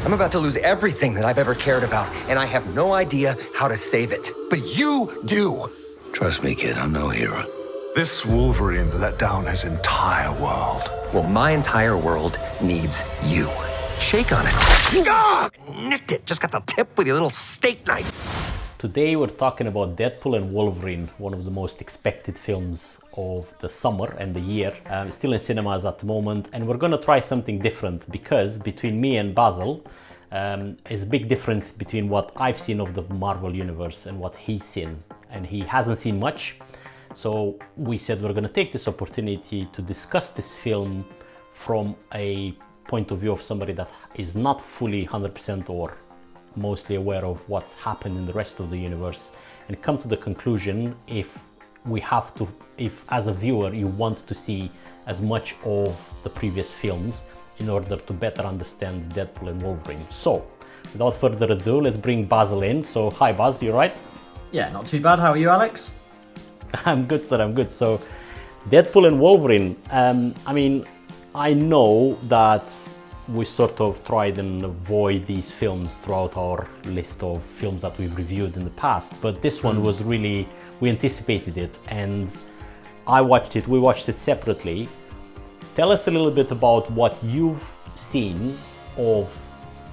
I'm about to lose everything that I've ever cared about, and I have no idea how to save it. But you do. Trust me, kid, I'm no hero. This Wolverine let down his entire world. Well, my entire world needs you. Shake on it. Ah! Nicked it. Just got the tip with your little steak knife. Today we're talking about Deadpool and Wolverine, one of the most expected films of the summer and the year. Still in cinemas at the moment, and we're gonna try something different because between me and Basil, is a big difference between what I've seen of the Marvel Universe and what he's seen. And he hasn't seen much. So we said we're gonna take this opportunity to discuss this film from a point of view of somebody that is not fully 100% or mostly aware of what's happened in the rest of the universe, and come to the conclusion if as a viewer you want to see as much of the previous films in order to better understand Deadpool and Wolverine. So without further ado, let's bring Basil in. So hi Baz, you right? Yeah, not too bad. How are you, Alex? I'm good, sir, I'm good. So Deadpool and Wolverine, I mean, I know that we sort of tried and avoid these films throughout our list of films that we've reviewed in the past, but this one was really, we anticipated it, and we watched it separately. Tell us a little bit about what you've seen of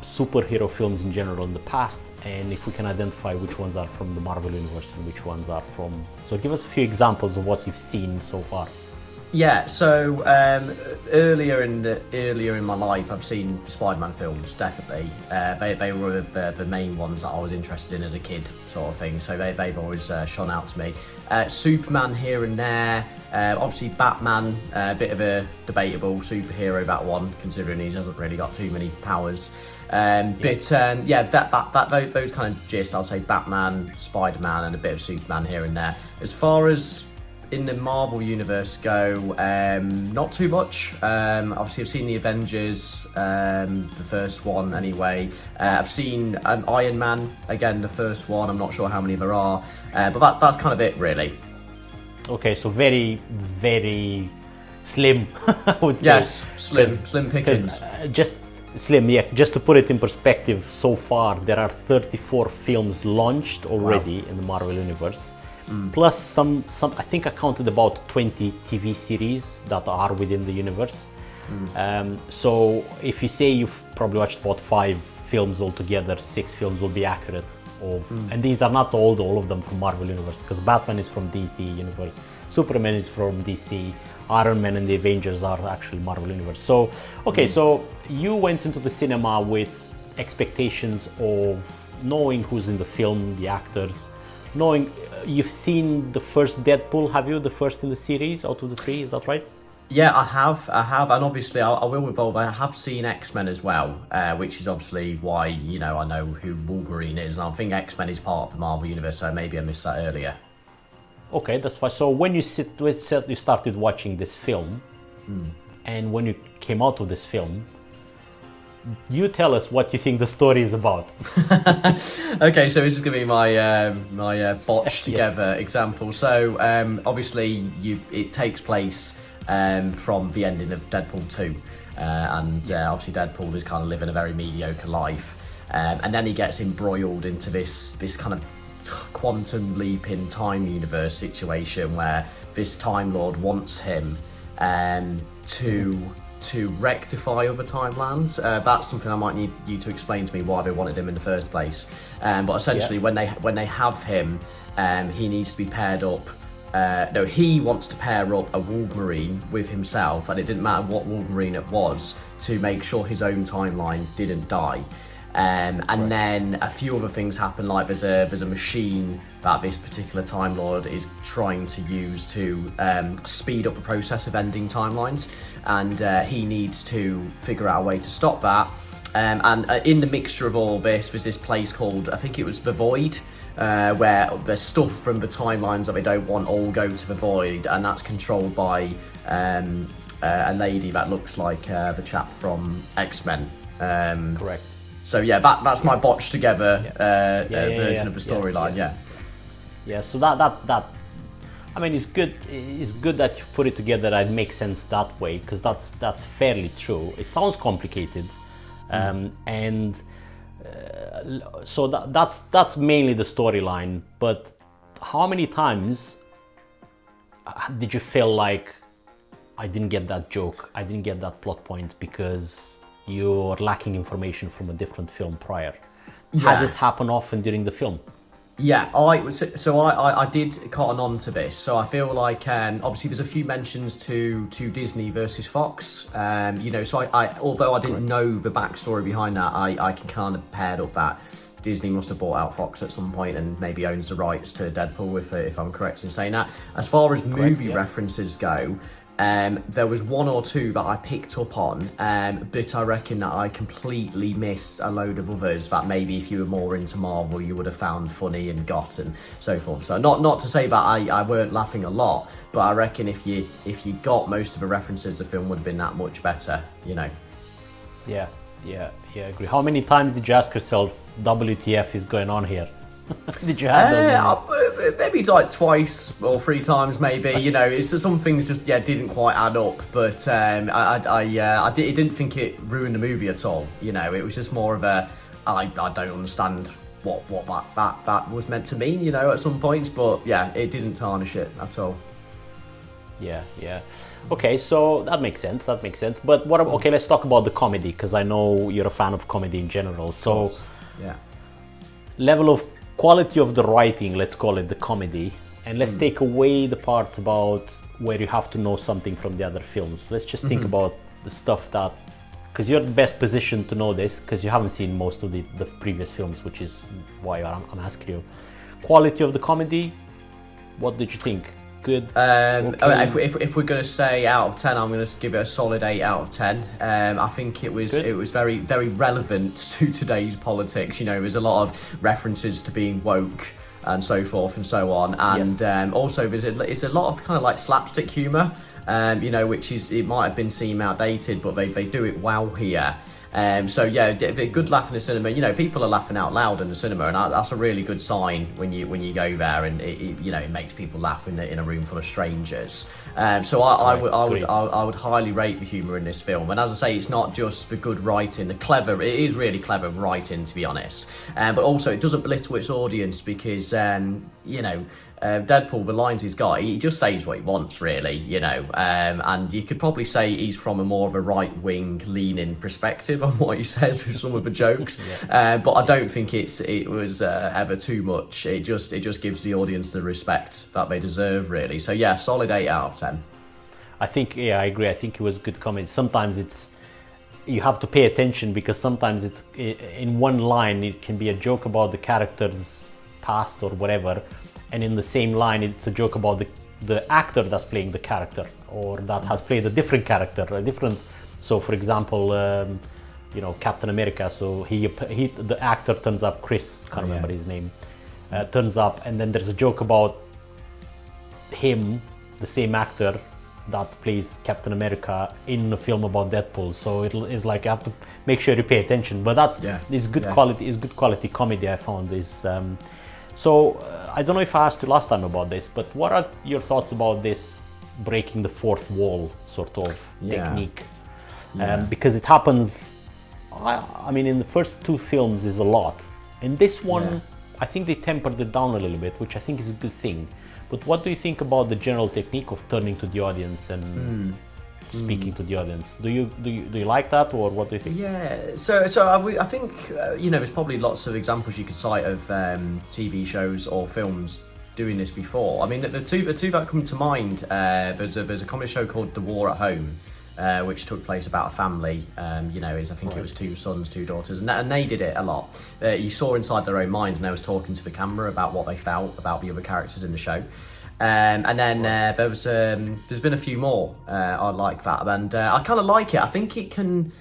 superhero films in general in the past, and if we can identify which ones are from the Marvel Universe and which ones are from... So give us a few examples of what you've seen so far. Yeah, so earlier in my life, I've seen Spider-Man films. Definitely, they were the main ones that I was interested in as a kid, sort of thing. So they've always shone out to me. Superman here and there. Obviously, Batman, a bit of a debatable superhero, that one, considering he hasn't really got too many powers. But yeah, those kind of gist. I'll say Batman, Spider-Man, and a bit of Superman here and there. As far as in the Marvel Universe go, not too much. Obviously I've seen the Avengers, the first one anyway. I've seen Iron Man, again the first one, I'm not sure how many there are, but that's kind of it really. Okay, so very, very slim, I would say. Yes, slim pickings. Just slim, yeah. Just to put it in perspective, so far there are 34 films launched already in the Marvel Universe. Plus some I think I counted about 20 TV series that are within the universe. So if you say you've probably watched about 5 films altogether, 6 films will be accurate. And these are not all of them from Marvel Universe, because Batman is from DC Universe, Superman is from DC, Iron Man and the Avengers are actually Marvel Universe. So okay, so you went into the cinema with expectations of knowing who's in the film, the actors, knowing you've seen the first Deadpool, have you? The first in the series out of the 3, is that right? Yeah, I have, and obviously I will evolve. I have seen X-Men as well, which is obviously why, you know, I know who Wolverine is, and I think X-Men is part of the Marvel Universe, so maybe I missed that earlier. Okay, that's fine. So when you started watching this film, and when you came out of this film, you tell us what you think the story is about. Okay, so this is going to be my botched together example. So obviously it takes place from the ending of Deadpool 2, and obviously Deadpool is kind of living a very mediocre life, and then he gets embroiled into this kind of quantum leap in time universe situation where this Time Lord wants him to rectify other timelines. That's something I might need you to explain to me why they wanted him in the first place. But essentially, when they have him, he needs to be paired up. No, he wants to pair up a Wolverine with himself, and it didn't matter what Wolverine it was, to make sure his own timeline didn't die. And then a few other things happen, like there's a machine that this particular Time Lord is trying to use to speed up the process of ending timelines, and he needs to figure out a way to stop that. And in the mixture of all this, there's this place called, I think it was the Void, where the stuff from the timelines that they don't want all go to the Void, and that's controlled by a lady that looks like the chap from X-Men. Correct. So yeah, that's my botched together version of the storyline. Yeah. So that I mean, it's good. It's good that you put it together. That makes sense that way, because that's fairly true. It sounds complicated, And so that's mainly the storyline. But how many times did you feel like I didn't get that joke, I didn't get that plot point because you're lacking information from a different film prior? Has it happened often during the film? Yeah, I did cotton on to this. So I feel like obviously there's a few mentions to Disney versus Fox. So I although I didn't know the backstory behind that, I can kind of paired up that Disney must have bought out Fox at some point and maybe owns the rights to Deadpool, if I'm correct in saying that. As far as movie references go, there was one or two that I picked up on, but I reckon that I completely missed a load of others that maybe if you were more into Marvel you would have found funny and got and so forth. So not to say that I weren't laughing a lot, but I reckon if you got most of the references, the film would have been that much better, Yeah, I agree. How many times did you ask yourself, WTF is going on here? Did you have those? Maybe like twice or three times, maybe. It's some things just didn't quite add up. But I didn't think it ruined the movie at all. It was just more of a I don't understand what that was meant to mean. At some points, but it didn't tarnish it at all. Yeah. Okay, so that makes sense. But okay, let's talk about the comedy, because I know you're a fan of comedy in general. So, level of quality of the writing, let's call it the comedy, and let's take away the parts about where you have to know something from the other films. Let's just think about the stuff that, because you're the best positioned to know this, because you haven't seen most of the previous films, which is why I'm asking you. Quality of the comedy, what did you think? Good? Okay. If we're going to say out of 10, I'm going to give it a solid 8 out of 10. I think it was very, very relevant to today's politics. There's a lot of references to being woke and so forth and so on, and also it's a lot of kind of like slapstick humour, which is, it might have been seem outdated, but they do it well here. A good laugh in the cinema. People are laughing out loud in the cinema, and that's a really good sign when you go there, and it makes people laugh in a room full of strangers. I would highly rate the humour in this film. And as I say, it's not just the good writing, it is really clever writing, to be honest. But also it doesn't belittle its audience, because Deadpool, the lines he's got, he just says what he wants, really, and you could probably say he's from a more of a right-wing leaning perspective on what he says with some of the jokes, but I don't think it was ever too much. It just gives the audience the respect that they deserve, really. So solid 8 out of 10. I think, I agree. I think it was good comment. Sometimes you have to pay attention, because sometimes it's in one line it can be a joke about the character's past or whatever, and in the same line it's a joke about the actor that's playing the character, or that has played a different character, so for example, Captain America, so the actor turns up, Chris, can't remember his name, turns up, and then there's a joke about him, the same actor that plays Captain America, in a film about Deadpool. So it's like you have to make sure you pay attention, but it's good quality comedy. I found this. So I don't know if I asked you last time about this, but what are your thoughts about this breaking the fourth wall sort of technique? Because it happens, I mean, in the first two films is a lot. In this one, I think they tempered it down a little bit, which I think is a good thing. But what do you think about the general technique of turning to the audience and speaking to the audience? Do you like that, or what do you think? Yeah, so I think there's probably lots of examples you could cite of TV shows or films doing this before. I mean, the two that come to mind. There's a comedy show called The War at Home, which took place about a family. I think it was 2 sons, 2 daughters, and they did it a lot. You saw inside their own minds, and they was talking to the camera about what they felt about the other characters in the show. And then there's been a few more I like that, and I kind of like it. I think it can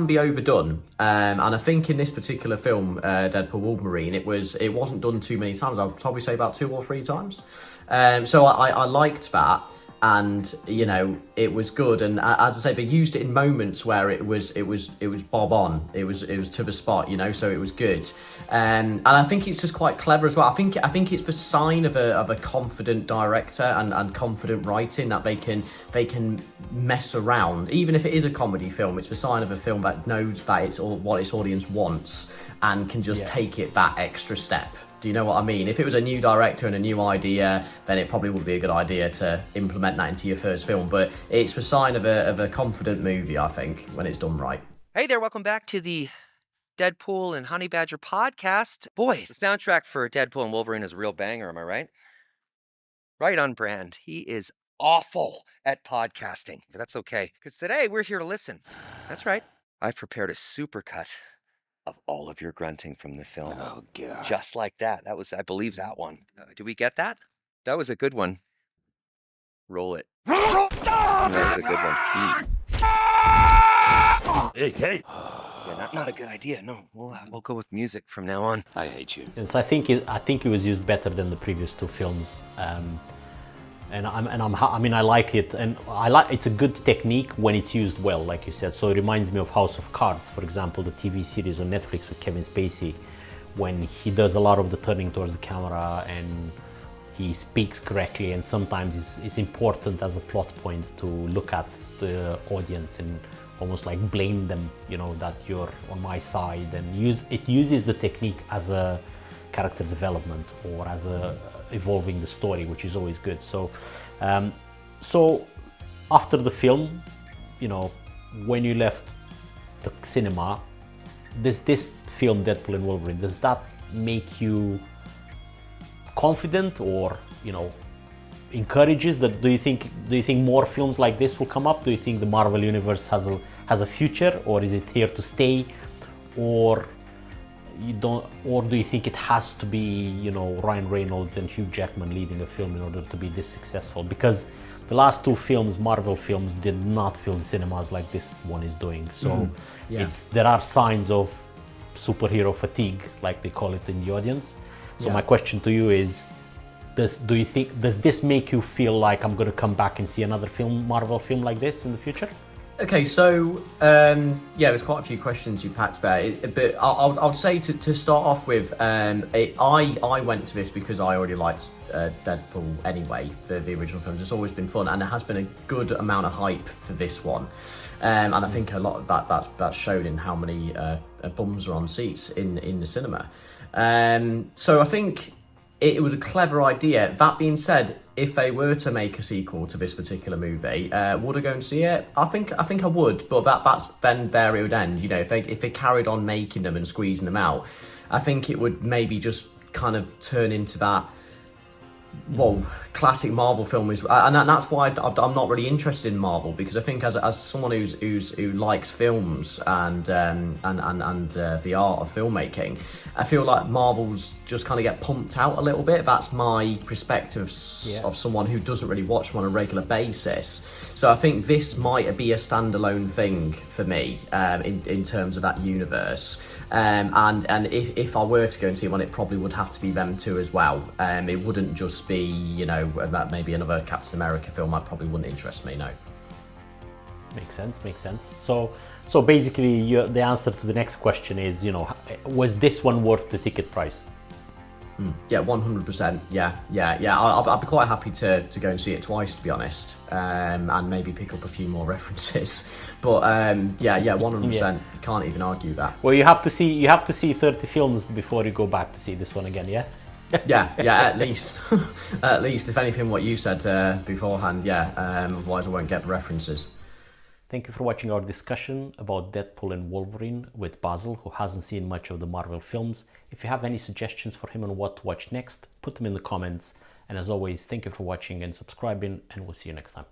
be overdone, and I think in this particular film, Deadpool Wolverine, it wasn't done too many times. I'd probably say about 2 or 3 times. So I liked that. and you know, it was good. And as I say, they used it in moments where it was bob on. It was to the spot, you know. So it was good. And I think it's just quite clever as well. I think it's the sign of a confident director and confident writing, that they can mess around, even if it is a comedy film. It's the sign of a film that knows that it's all what its audience wants and can just take it that extra step. Do you know what I mean? If it was a new director and a new idea, then it probably would be a good idea to implement that into your first film. But it's the sign of a confident movie, I think, when it's done right. Hey there, welcome back to the Deadpool and Honey Badger podcast. Boy, the soundtrack for Deadpool and Wolverine is a real banger, am I right? Right on brand. He is awful at podcasting, but that's okay, because today we're here to listen. That's right. I've prepared a supercut of all of your grunting from the film. Oh, God. Just like that. That was, I believe, that one. Did we get that? That was a good one. Roll it. That was a good one. Hey. Yeah, not a good idea. No, we'll go with music from now on. I hate you. Since I think it was used better than the previous two films, I mean I like it, and it's a good technique when it's used well, like you said. So it reminds me of House of Cards, for example, the TV series on Netflix with Kevin Spacey, when he does a lot of the turning towards the camera and he speaks correctly, and sometimes it's important as a plot point to look at the audience and almost like blame them, you know, that you're on my side, and it uses the technique as a character development or as a evolving the story, which is always good. So so after the film, you know, when you left the cinema, does this film Deadpool and Wolverine, does that make you confident, or, you know, encourages that? Do you think more films like this will come up? Do you think the Marvel universe has a future, or is it here to stay, or do you think it has to be, you know, Ryan Reynolds and Hugh Jackman leading a film in order to be this successful? Because the last two films, Marvel films, did not fill the cinemas like this one is doing. So there are signs of superhero fatigue, like they call it in the audience. So my question to you is, does this make you feel like I'm going to come back and see another Marvel film like this in the future? Okay, so there's quite a few questions you packed there, but I'll say to start off with, I went to this because I already liked Deadpool anyway, the original films. It's always been fun, and there has been a good amount of hype for this one, and I think a lot of that's shown in how many bums are on seats in the cinema. So I think it was a clever idea. That being said, if they were to make a sequel to this particular movie, would I go and see it? I think I would, but that's then there it would end. You know, if they carried on making them and squeezing them out, I think it would maybe just kind of turn into that classic Marvel film is, and that's why I'm not really interested in Marvel, because I think as someone who likes films and the art of filmmaking, I feel like Marvel's just kind of get pumped out a little bit. That's my perspective of someone who doesn't really watch them on a regular basis. So I think this might be a standalone thing for me in terms of that universe. And if I were to go and see one, it probably would have to be them two as well. It wouldn't just be, you know, that maybe another Captain America film. That probably wouldn't interest me, no. Makes sense. So basically, the answer to the next question is, you know, was this one worth the ticket price? Yeah, 100%. Yeah. I'll be quite happy to go and see it twice, to be honest, and maybe pick up a few more references. But 100%. You can't even argue that. Well, you have to see 30 films before you go back to see this one again. Yeah. yeah, at least. At least, if anything, what you said beforehand. Yeah. Otherwise, I won't get the references. Thank you for watching our discussion about Deadpool and Wolverine with Basil, who hasn't seen much of the Marvel films. If you have any suggestions for him on what to watch next, put them in the comments. And as always, thank you for watching and subscribing, and we'll see you next time.